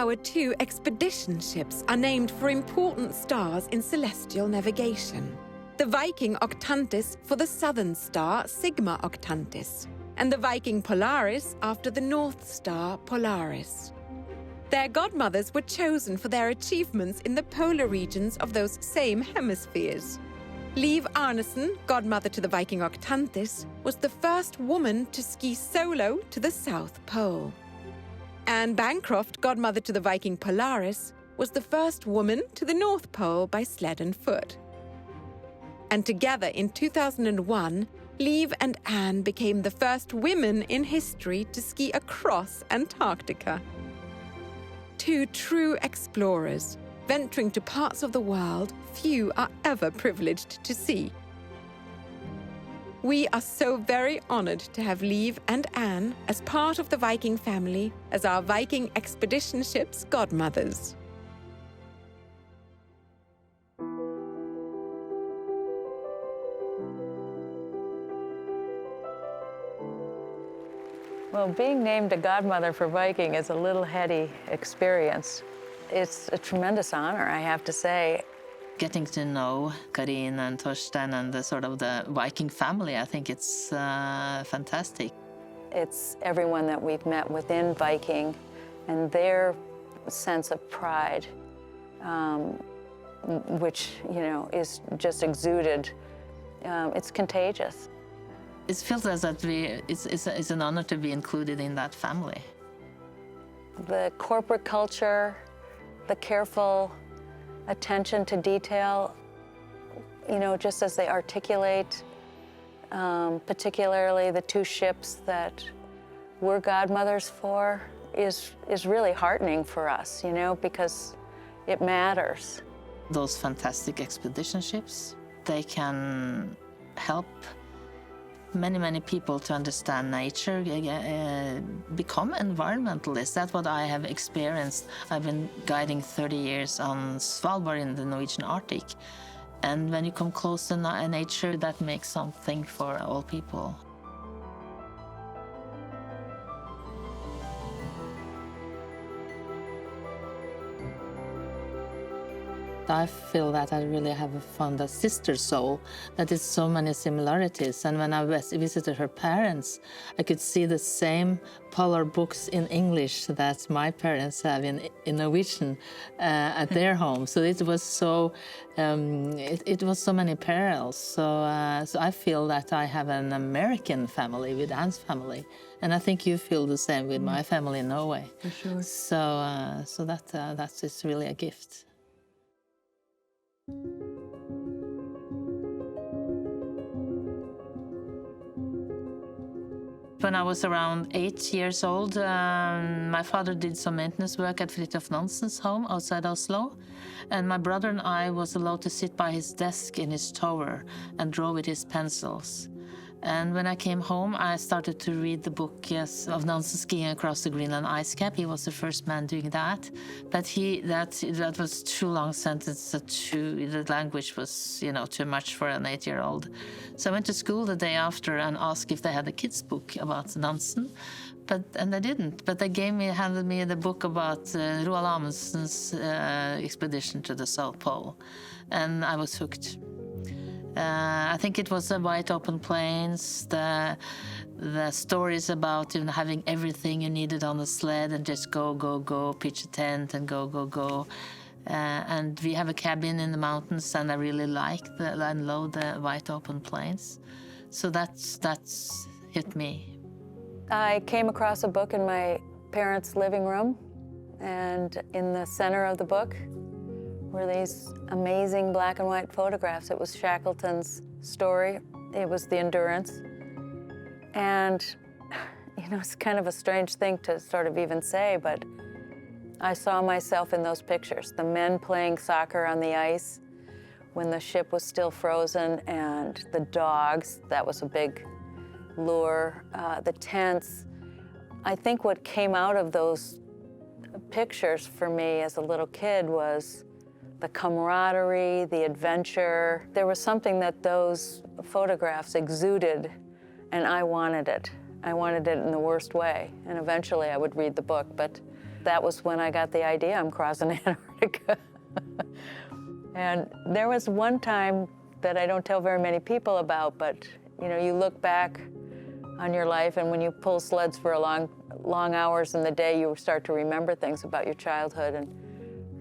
Our 2 expedition ships are named for important stars in celestial navigation. The Viking Octantis for the southern star Sigma Octantis, and the Viking Polaris after the North Star Polaris. Their godmothers were chosen for their achievements in the polar regions of those same hemispheres. Liv Arnesen, godmother to the Viking Octantis, was the first woman to ski solo to the South Pole. Anne Bancroft, godmother to the Viking Polaris, was the first woman to the North Pole by sled and foot. And together in 2001, Liv and Anne became the first women in history to ski across Antarctica. 2 true explorers, venturing to parts of the world few are ever privileged to see. We are so very honored to have Liv and Anne as part of the Viking family as our Viking Expedition ship's godmothers. Well, being named a godmother for Viking is a little heady experience. It's a tremendous honor, I have to say. Getting to know Karin and Torstein and the Viking family, I think it's fantastic. It's everyone that we've met within Viking and their sense of pride, which, is just exuded. It's contagious. It feels as that it's an honor to be included in that family. The corporate culture, the careful attention to detail, just as they articulate, particularly the 2 ships that we're godmothers for, is really heartening for us, because it matters. Those fantastic expedition ships, they can help many people to understand nature, become environmentalists. That's what I have experienced. I've been guiding 30 years on Svalbard in the Norwegian Arctic. And when you come close to nature, that makes something for all people. I feel that I really have found a sister soul, that is so many similarities. And when I visited her parents, I could see the same polar books in English that my parents have in Norwegian at their home. So it was so, it was so many parallels. So I feel that I have an American family with Anne's family. And I think you feel the same with my family in Norway. For sure. So that is really a gift. When I was around 8 years old, my father did some maintenance work at Fridtjof Nansen's home outside Oslo, and my brother and I was allowed to sit by his desk in his tower and draw with his pencils. And when I came home, I started to read the book of Nansen skiing across the Greenland ice cap. He was the first man doing that. But that was too long sentence. The language was, too much for an 8-year-old. So I went to school the day after and asked if they had a kids' book about Nansen. And they didn't. But they handed me the book about Roald Amundsen's expedition to the South Pole. And I was hooked. I think it was the wide open plains, the stories about having everything you needed on the sled and just go, pitch a tent and go. And we have a cabin in the mountains, and I really like the wide open plains. So that's hit me. I came across a book in my parents' living room, and in the center of the book were these amazing black and white photographs. It was Shackleton's story. It was the Endurance. And, it's kind of a strange thing to sort of even say, but I saw myself in those pictures. The men playing soccer on the ice when the ship was still frozen, and the dogs, that was a big lure, the tents. I think what came out of those pictures for me as a little kid was the camaraderie, the adventure. There was something that those photographs exuded, and I wanted it. I wanted it in the worst way, and eventually I would read the book, but that was when I got the idea I'm crossing Antarctica. And there was one time that I don't tell very many people about, but you know, you look back on your life, and when you pull sleds for long hours in the day, you start to remember things about your childhood. And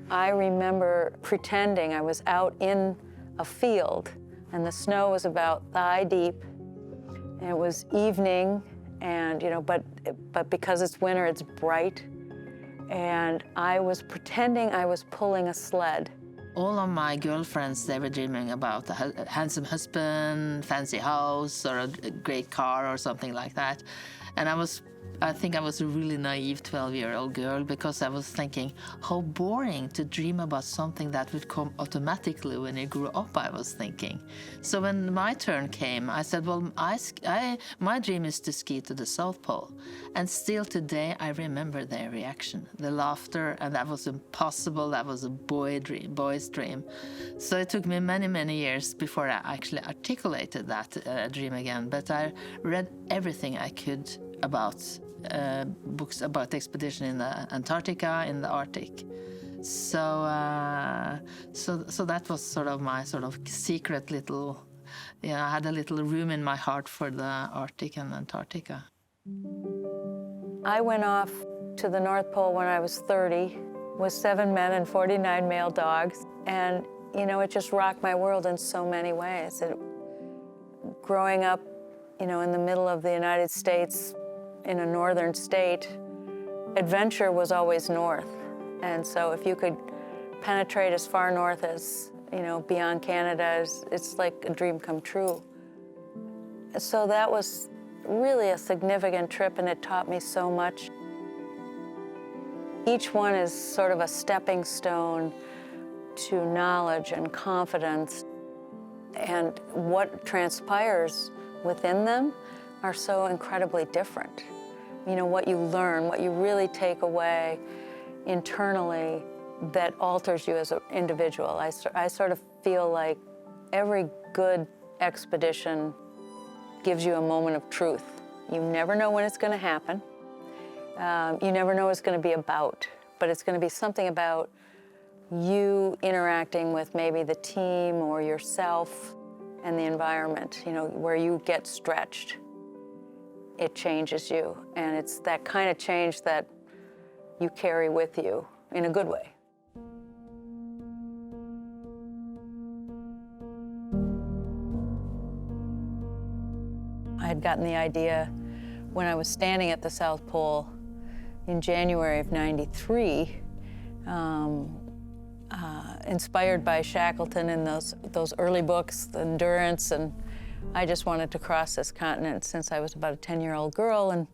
I remember pretending I was out in a field, and the snow was about thigh deep, and it was evening, and you know, but because it's winter, it's bright, and I was pretending I was pulling a sled. All of my girlfriends, they were dreaming about a handsome husband, fancy house, or a great car or something like that. And I think I was a really naive 12-year-old girl, because I was thinking how boring to dream about something that would come automatically when you grew up, I was thinking. So when my turn came, I said, well, my dream is to ski to the South Pole. And still today, I remember their reaction, the laughter, and that was impossible. That was a boy's dream. So it took me many, many years before I actually articulated that dream again. But I read everything I could about books about expedition in the Antarctica, in the Arctic. So that was sort of my secret little, I had a little room in my heart for the Arctic and Antarctica. I went off to the North Pole when I was 30 with 7 men and 49 male dogs. And, you know, it just rocked my world in so many ways. Growing up, you know, in the middle of the United States, in a northern state, adventure was always north. And so if you could penetrate as far north as, you know, beyond Canada, it's like a dream come true. So that was really a significant trip, and it taught me so much. Each one is sort of a stepping stone to knowledge and confidence, and what transpires within them are so incredibly different. You know, what you learn, what you really take away internally that alters you as an individual. I sort of feel like every good expedition gives you a moment of truth. You never know when it's going to happen. You never know what it's going to be about, but it's going to be something about you interacting with maybe the team or yourself and the environment, you know, where you get stretched. It changes you, and it's that kind of change that you carry with you in a good way. I had gotten the idea when I was standing at the South Pole in January of '93, inspired by Shackleton and those early books, the Endurance, and I just wanted to cross this continent since I was about a 10-year-old girl. And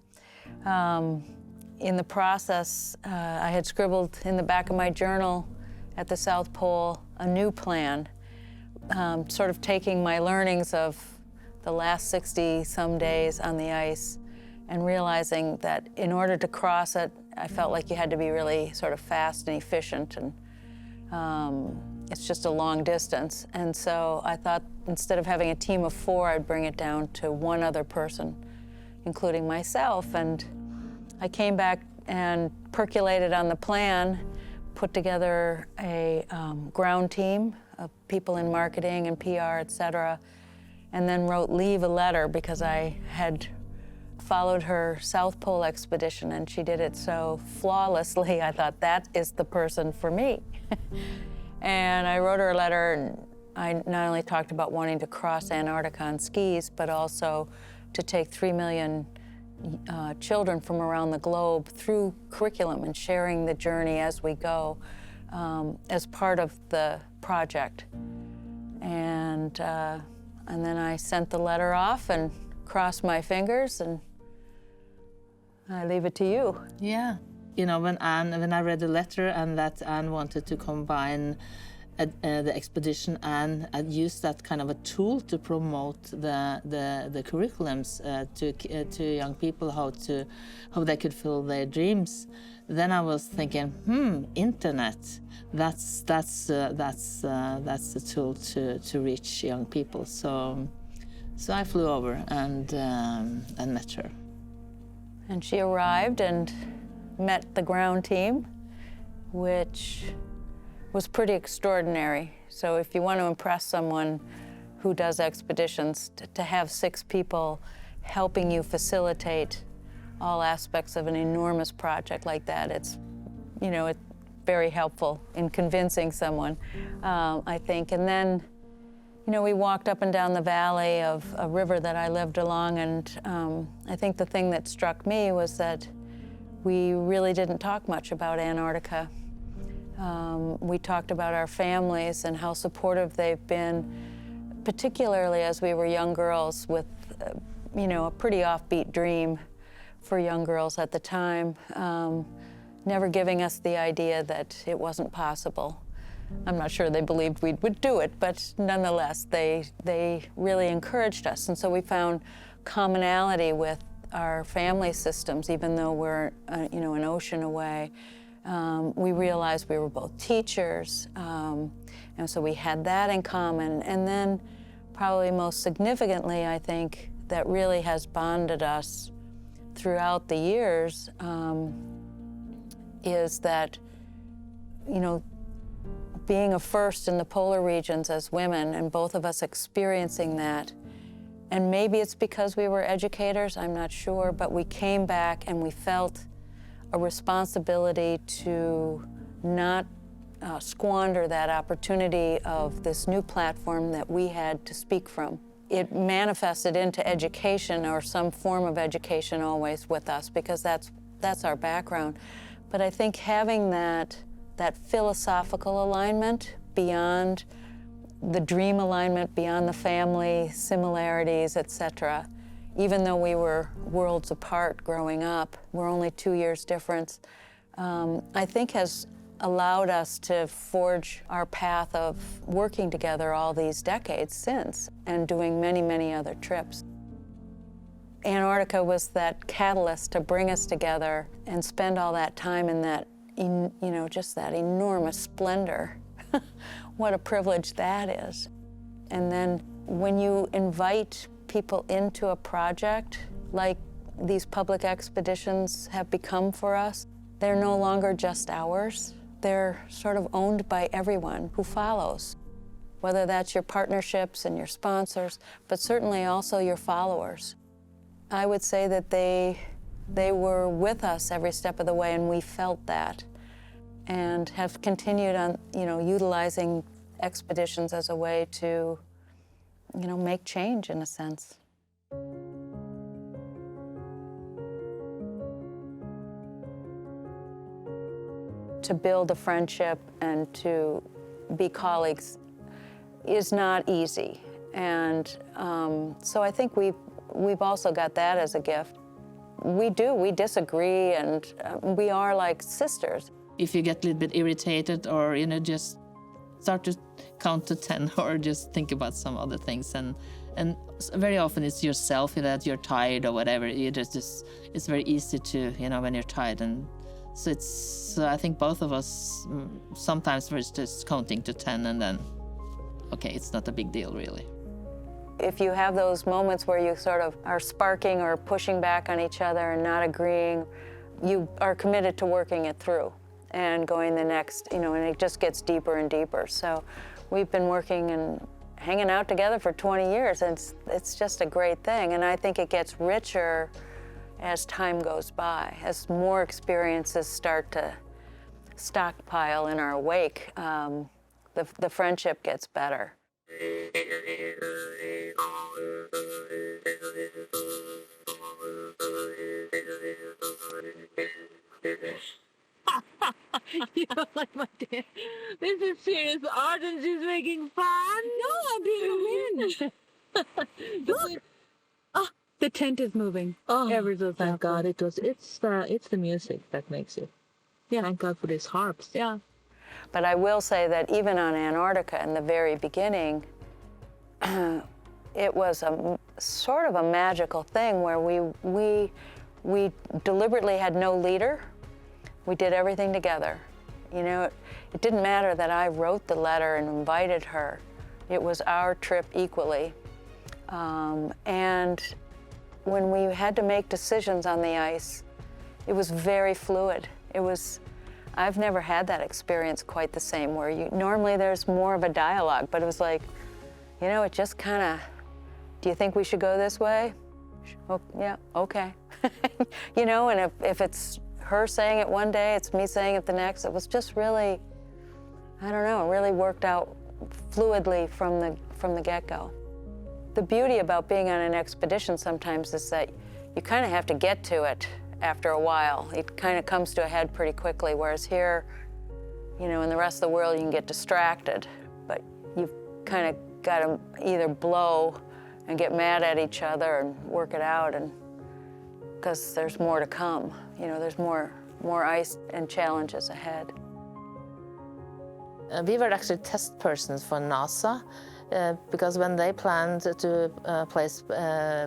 in the process, I had scribbled in the back of my journal at the South Pole a new plan, sort of taking my learnings of the last 60-some days on the ice and realizing that in order to cross it, I felt like you had to be really sort of fast and efficient, and it's just a long distance. And so I thought instead of having a team of 4, I'd bring it down to 1 other person, including myself. And I came back and percolated on the plan, put together a ground team of people in marketing and PR, et cetera, and then wrote Liv a letter because I had followed her South Pole expedition and she did it so flawlessly. I thought, that is the person for me. And I wrote her a letter, and I not only talked about wanting to cross Antarctica on skis, but also to take 3 million children from around the globe through curriculum and sharing the journey as we go as part of the project. And then I sent the letter off and crossed my fingers, and I leave it to you. Yeah. You know, when I read the letter and that Anne wanted to combine the expedition, Anne had used that kind of a tool to promote the curriculums to young people, how they could fill their dreams. Then I was thinking, internet, that's the tool to reach young people. So I flew over and met her. And she arrived, and met the ground team, which was pretty extraordinary. So if you want to impress someone who does expeditions, to have 6 people helping you facilitate all aspects of an enormous project like that, it's very helpful in convincing someone, I think. And then, we walked up and down the valley of a river that I lived along, and I think the thing that struck me was that we really didn't talk much about Antarctica. We talked about our families and how supportive they've been, particularly as we were young girls with, a pretty offbeat dream for young girls at the time, never giving us the idea that it wasn't possible. I'm not sure they believed we would do it, but nonetheless, they really encouraged us. And so we found commonality with our family systems, even though we're, an ocean away. We realized we were both teachers, and so we had that in common. And then probably most significantly, I think, that really has bonded us throughout the years is that, being a first in the polar regions as women, and both of us experiencing that, and maybe it's because we were educators, I'm not sure, but we came back and we felt a responsibility to not squander that opportunity of this new platform that we had to speak from. It manifested into education or some form of education always with us, because that's our background. But I think having that philosophical alignment beyond the dream alignment, beyond the family similarities, etc., even though we were worlds apart growing up, we're only 2 years difference, I think has allowed us to forge our path of working together all these decades since, and doing many, many other trips. Antarctica was that catalyst to bring us together and spend all that time in that, just that enormous splendor. What a privilege that is. And then when you invite people into a project like these public expeditions have become for us, they're no longer just ours. They're sort of owned by everyone who follows, whether that's your partnerships and your sponsors, but certainly also your followers. I would say that they were with us every step of the way, and we felt that, and have continued on, utilizing expeditions as a way to, make change in a sense. To build a friendship and to be colleagues is not easy. And so I think we've also got that as a gift. We disagree, and we are like sisters. If you get a little bit irritated or, just start to count to 10 or just think about some other things. And very often it's yourself that you're tired or whatever. It's very easy to, when you're tired. And so I think both of us, sometimes we're just counting to 10 and then, okay, it's not a big deal really. If you have those moments where you sort of are sparking or pushing back on each other and not agreeing, you are committed to working it through and going the next, and it just gets deeper and deeper. So we've been working and hanging out together for 20 years, and it's just a great thing. And I think it gets richer as time goes by, as more experiences start to stockpile in our wake. The friendship gets better. You don't like my dance? This is serious art and she's making fun. No, I'm being mean. Look. Oh, the tent is moving. Oh, ever so thank God! It's the music that makes it. Yeah. Thank God for these harps. Yeah. But I will say that even on Antarctica in the very beginning, it was a sort of a magical thing where we deliberately had no leader. We did everything together. It didn't matter that I wrote the letter and invited her. It was our trip equally. And when we had to make decisions on the ice, It was very fluid. I've never had that experience quite the same, where normally there's more of a dialogue, but it was like, it just kind of, do you think we should go this way? Oh, yeah, okay. And if it's her saying it one day, it's me saying it the next. It was just really, I don't know, it really worked out fluidly from the get-go. The beauty about being on an expedition sometimes is that you kind of have to get to it after a while. It kind of comes to a head pretty quickly, whereas here, in the rest of the world, you can get distracted, but you've kind of got to either blow and get mad at each other and work it out, and because there's more to come. There's more ice and challenges ahead. We were actually test persons for NASA because when they planned to place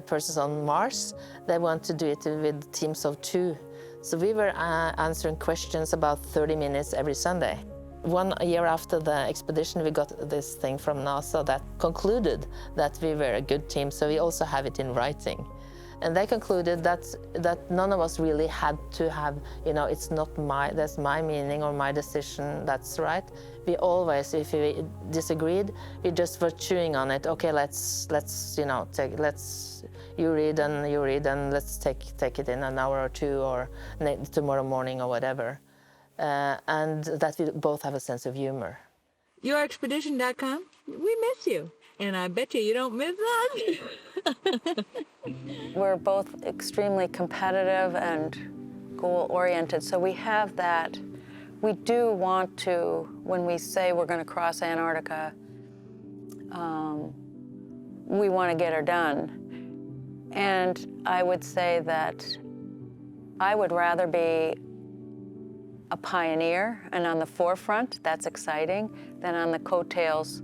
persons on Mars, they want to do it with teams of 2. So we were answering questions about 30 minutes every Sunday. 1 year after the expedition, we got this thing from NASA that concluded that we were a good team, so we also have it in writing. And they concluded that none of us really had to have, it's not that's my meaning or my decision that's right. We always, if we disagreed, we just were chewing on it. Okay, let's you read and let's take it in an hour or 2 or tomorrow morning or whatever. And that we both have a sense of humor. YourExpedition.com, we miss you. And I bet you don't miss us. We're both extremely competitive and goal-oriented, so we have that. We do want to, when we say we're going to cross Antarctica, we want to get her done. And I would say that I would rather be a pioneer and on the forefront, that's exciting, than on the coattails.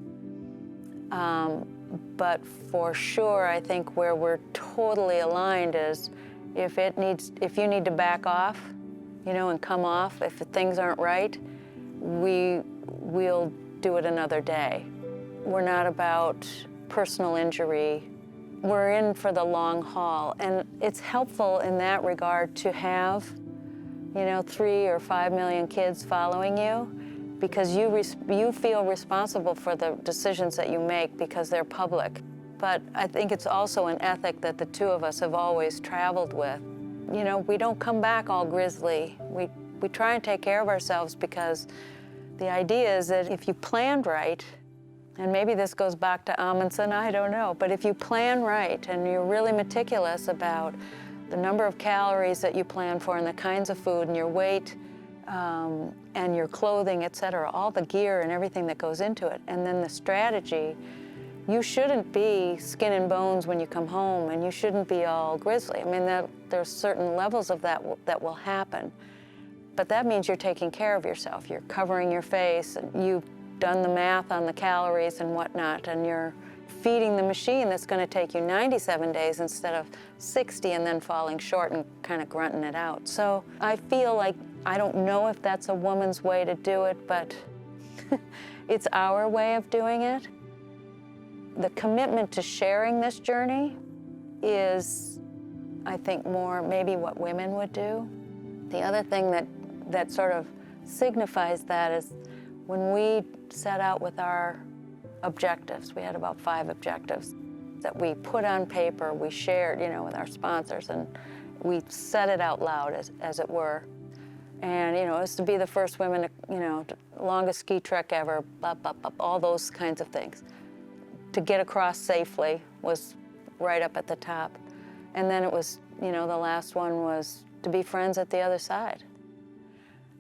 But for sure, I think where we're totally aligned is if you need to back off, and come off, if things aren't right, we'll do it another day. We're not about personal injury. We're in for the long haul, and it's helpful in that regard to have, 3 or 5 million kids following you, because you feel responsible for the decisions that you make because they're public. But I think it's also an ethic that the two of us have always traveled with. We don't come back all grisly. We try and take care of ourselves, because the idea is that if you planned right, and maybe this goes back to Amundsen, I don't know, but if you plan right and you're really meticulous about the number of calories that you plan for and the kinds of food and your weight, and your clothing, et cetera, all the gear and everything that goes into it, and then the strategy, you shouldn't be skin and bones when you come home, and you shouldn't be all grisly. I mean, there's certain levels of that will happen, but that means you're taking care of yourself. You're covering your face, and you've done the math on the calories and whatnot, and you're feeding the machine that's going to take you 97 days instead of 60 and then falling short and kind of grunting it out. So I feel like, I don't know if that's a woman's way to do it, but it's our way of doing it. The commitment to sharing this journey is, I think, more maybe what women would do. The other thing that sort of signifies that is when we set out with our objectives, we had about 5 objectives that we put on paper, we shared, with our sponsors, and we said it out loud, as it were. And, it was to be the first women to, longest ski trek ever, blah, blah, blah, all those kinds of things. To get across safely was right up at the top. And then it was, the last one was to be friends at the other side.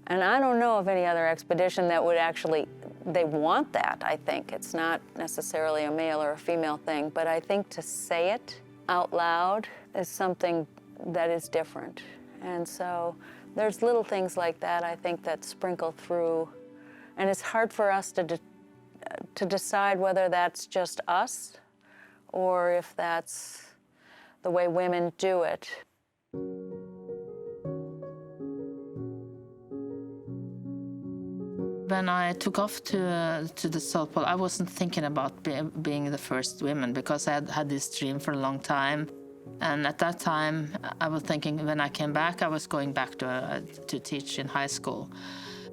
And I don't know of any other expedition that would actually, they want that, I think. It's not necessarily a male or a female thing, but I think to say it out loud is something that is different. And so there's little things like that, I think, that sprinkle through. And it's hard for us to decide whether that's just us or if that's the way women do it. When I took off to the South Pole, I wasn't thinking about being the first woman, because I had this dream for a long time. And at that time, I was thinking when I came back, I was going back to teach in high school.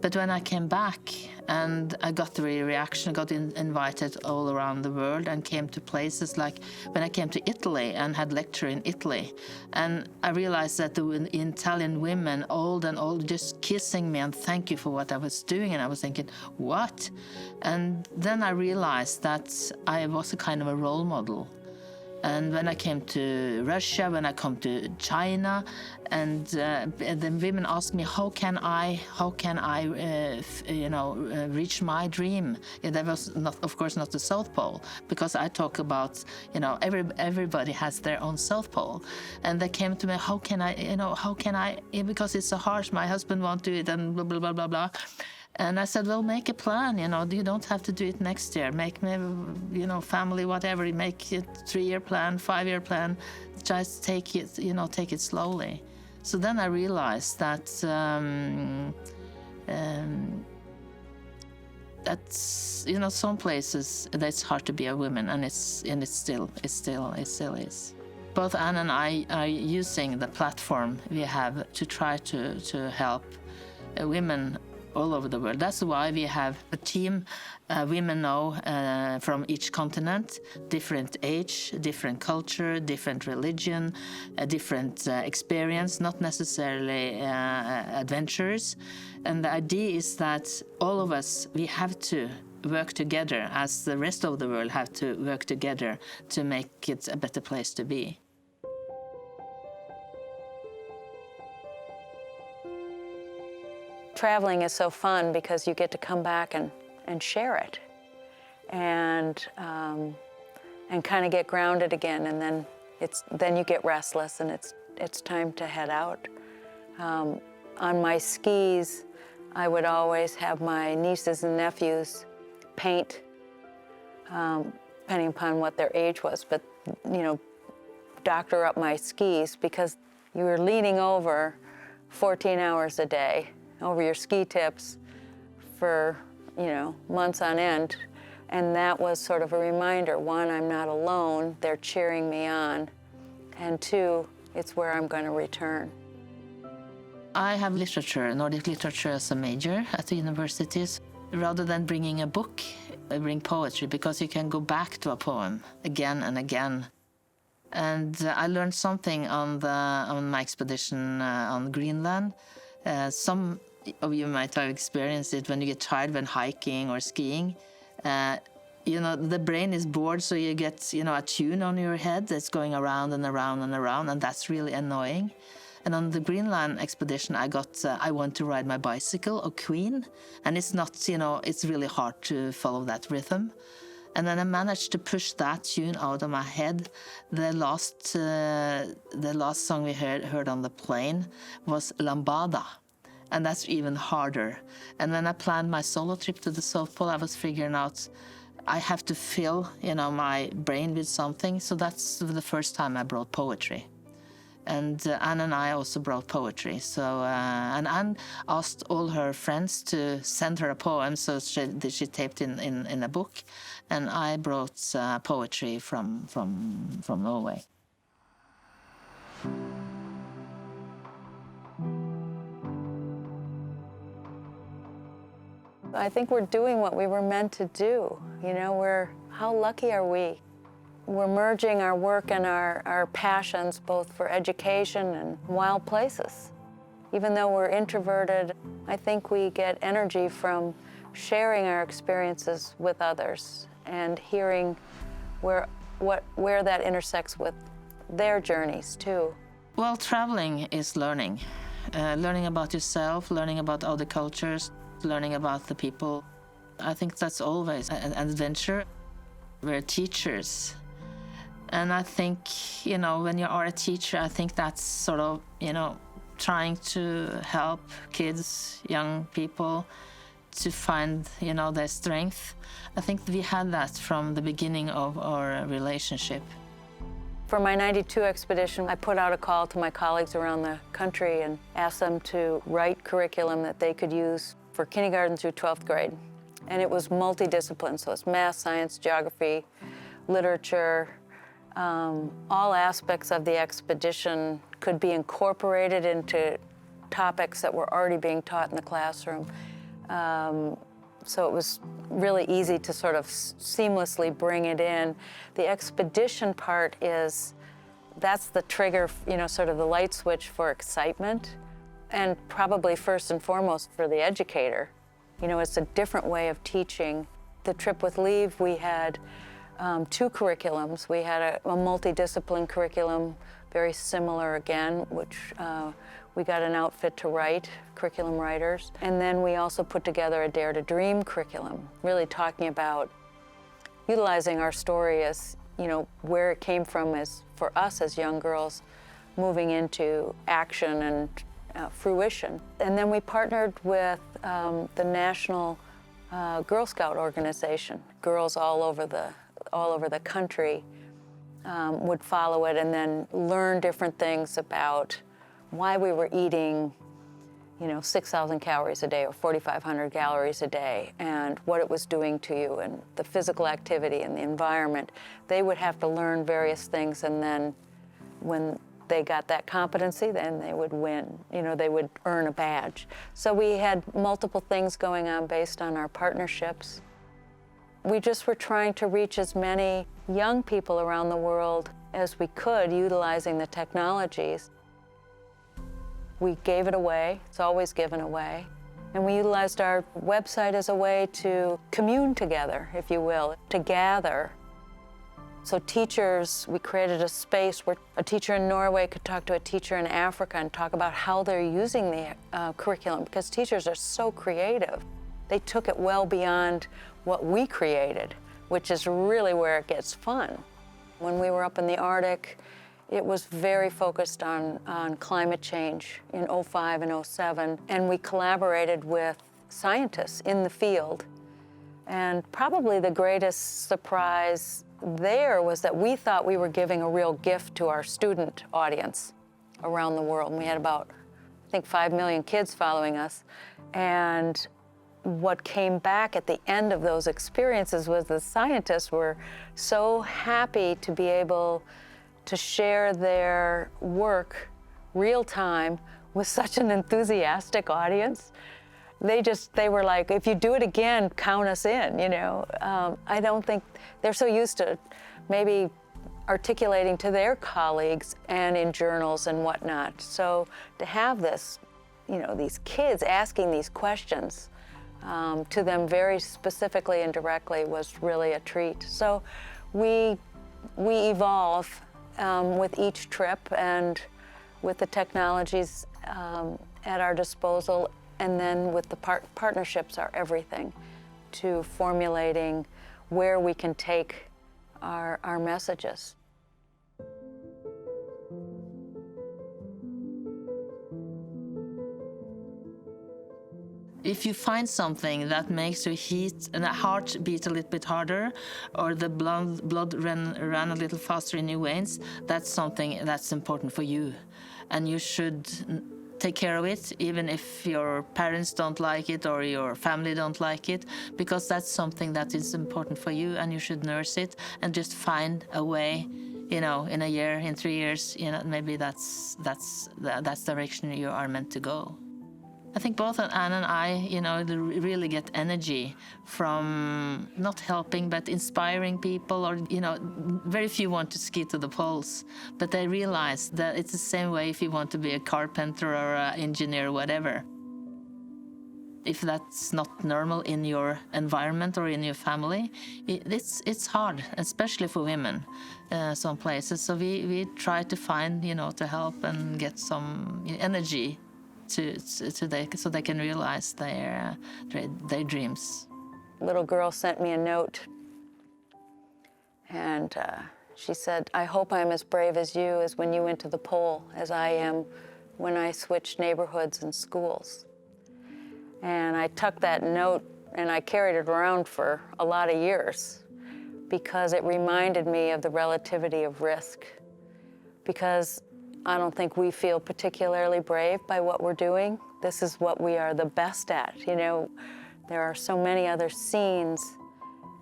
But when I came back and I got the reaction, I got invited all around the world and came to places like when I came to Italy and had lecture in Italy. And I realized that the Italian women, old and old, just kissing me and thank you for what I was doing. And I was thinking, what? And then I realized that I was a kind of a role model. And when I came to Russia, when I come to China, and the women asked me, how can I reach my dream? Yeah, that was not, of course, not the South Pole, because I talk about, everybody has their own South Pole, and they came to me, how can I, because it's so harsh. My husband won't do it, and blah blah blah blah blah. And I said, well, make a plan, you don't have to do it next year. Make me, family, whatever, make a 3-year plan, 5-year plan, just take it slowly. So then I realized that some places that's hard to be a woman, and it still is. Both Anne and I are using the platform we have to try to help women all over the world. That's why we have a team, women now from each continent, different age, different culture, different religion, different experience, not necessarily adventures. And the idea is that all of us, we have to work together as the rest of the world have to work together to make it a better place to be. Traveling is so fun because you get to come back and share it, and kind of get grounded again, and then you get restless, and it's time to head out. On my skis, I would always have my nieces and nephews paint, depending upon what their age was, but doctor up my skis, because you were leaning over 14 hours a day over your ski tips for, months on end. And that was sort of a reminder. 1, I'm not alone, they're cheering me on. And 2, it's where I'm going to return. I have Nordic literature as a major at the universities. Rather than bringing a book, I bring poetry, because you can go back to a poem again and again. And I learned something on my expedition on Greenland. Some of you might have experienced it when you get tired when hiking or skiing. The brain is bored, so you get, a tune on your head that's going around and around and around, and that's really annoying. And on the Greenland expedition, I want to ride my bicycle, or Queen, and it's not, it's really hard to follow that rhythm. And then I managed to push that tune out of my head. The last song we heard on the plane was Lambada, and that's even harder. And when I planned my solo trip to the South Pole, I was figuring out I have to fill, my brain with something. So that's the first time I brought poetry. And Anne and I also brought poetry. So and Anne asked all her friends to send her a poem, so she taped in a book, and I brought poetry from Norway. I think we're doing what we were meant to do. How lucky are we? We're merging our work and our passions, both for education and wild places. Even though we're introverted, I think we get energy from sharing our experiences with others and hearing where that intersects with their journeys too. Well, traveling is learning. Learning about yourself, learning about other cultures, learning about the people. I think that's always an adventure. We're teachers. And I think, when you are a teacher, I think that's sort of, trying to help kids, young people, to find, their strength. I think we had that from the beginning of our relationship. For my 92 expedition, I put out a call to my colleagues around the country and asked them to write curriculum that they could use for kindergarten through 12th grade. And it was multidiscipline, so it's math, science, geography, literature, All aspects of the expedition could be incorporated into topics that were already being taught in the classroom. So it was really easy to sort of seamlessly bring it in. The expedition part that's the trigger, sort of the light switch for excitement, and probably first and foremost for the educator. It's a different way of teaching. The trip with Liv, we had 2 curriculums. We had a multidiscipline curriculum, very similar again, which we got an outfit to write, curriculum writers. And then we also put together a Dare to Dream curriculum, really talking about utilizing our story as, where it came from as for us as young girls moving into action and fruition. And then we partnered with the National Girl Scout organization. Girls all over the country would follow it and then learn different things about why we were eating, 6,000 calories a day or 4,500 calories a day, and what it was doing to you, and the physical activity and the environment. They would have to learn various things, and then when they got that competency, then they would win. They would earn a badge. So we had multiple things going on based on our partnerships. We just were trying to reach as many young people around the world as we could, utilizing the technologies. We gave it away. It's always given away. And we utilized our website as a way to commune together, if you will, to gather. So teachers, we created a space where a teacher in Norway could talk to a teacher in Africa and talk about how they're using the curriculum, because teachers are so creative. They took it well beyond what we created, which is really where it gets fun. When we were up in the Arctic, it was very focused on climate change in '05 and '07, and we collaborated with scientists in the field. And probably the greatest surprise there was that we thought we were giving a real gift to our student audience around the world. And we had about, I think, 5 million kids following us. And what came back at the end of those experiences was the scientists were so happy to be able to share their work real time with such an enthusiastic audience. They were like, if you do it again, count us in, I don't think, they're so used to maybe articulating to their colleagues and in journals and whatnot. So to have this, these kids asking these questions to them very specifically and directly was really a treat. So we evolve with each trip and with the technologies at our disposal, and then with the partnerships are everything to formulating where we can take our messages. If you find something that makes your heart beat a little bit harder, or the blood run a little faster in your veins, that's something that's important for you. And you should take care of it, even if your parents don't like it or your family don't like it, because that's something that is important for you, and you should nurse it and just find a way, in a year, in 3 years, maybe that's the direction you are meant to go. I think both Anne and I, really get energy from not helping, but inspiring people, or, very few want to ski to the poles, but they realize that it's the same way if you want to be a carpenter or an engineer or whatever. If that's not normal in your environment or in your family, it's hard, especially for women, some places. So we try to find, to help and get some energy so they can realize their dreams. Little girl sent me a note, and she said, "I hope I'm as brave as you as when you went to the pole, as I am when I switched neighborhoods and schools." And I took that note and I carried it around for a lot of years, because it reminded me of the relativity of risk. Because I don't think we feel particularly brave by what we're doing. This is what we are the best at. There are so many other scenes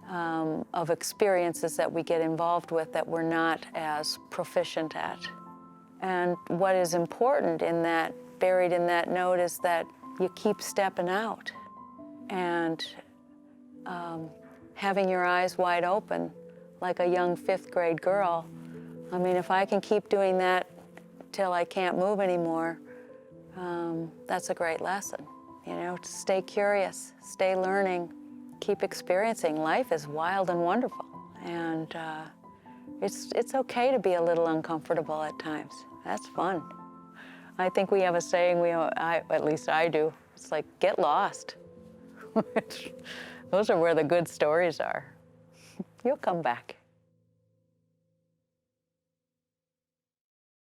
of experiences that we get involved with that we're not as proficient at. And what is important in that, buried in that note, is that you keep stepping out and having your eyes wide open like a young 5th grade girl. I mean, if I can keep doing that till I can't move anymore, that's a great lesson. You know, to stay curious, stay learning, keep experiencing. Life is wild and wonderful, and it's okay to be a little uncomfortable at times. That's fun. I think we have a saying, at least I do, it's like, get lost. Those are where the good stories are. You'll come back.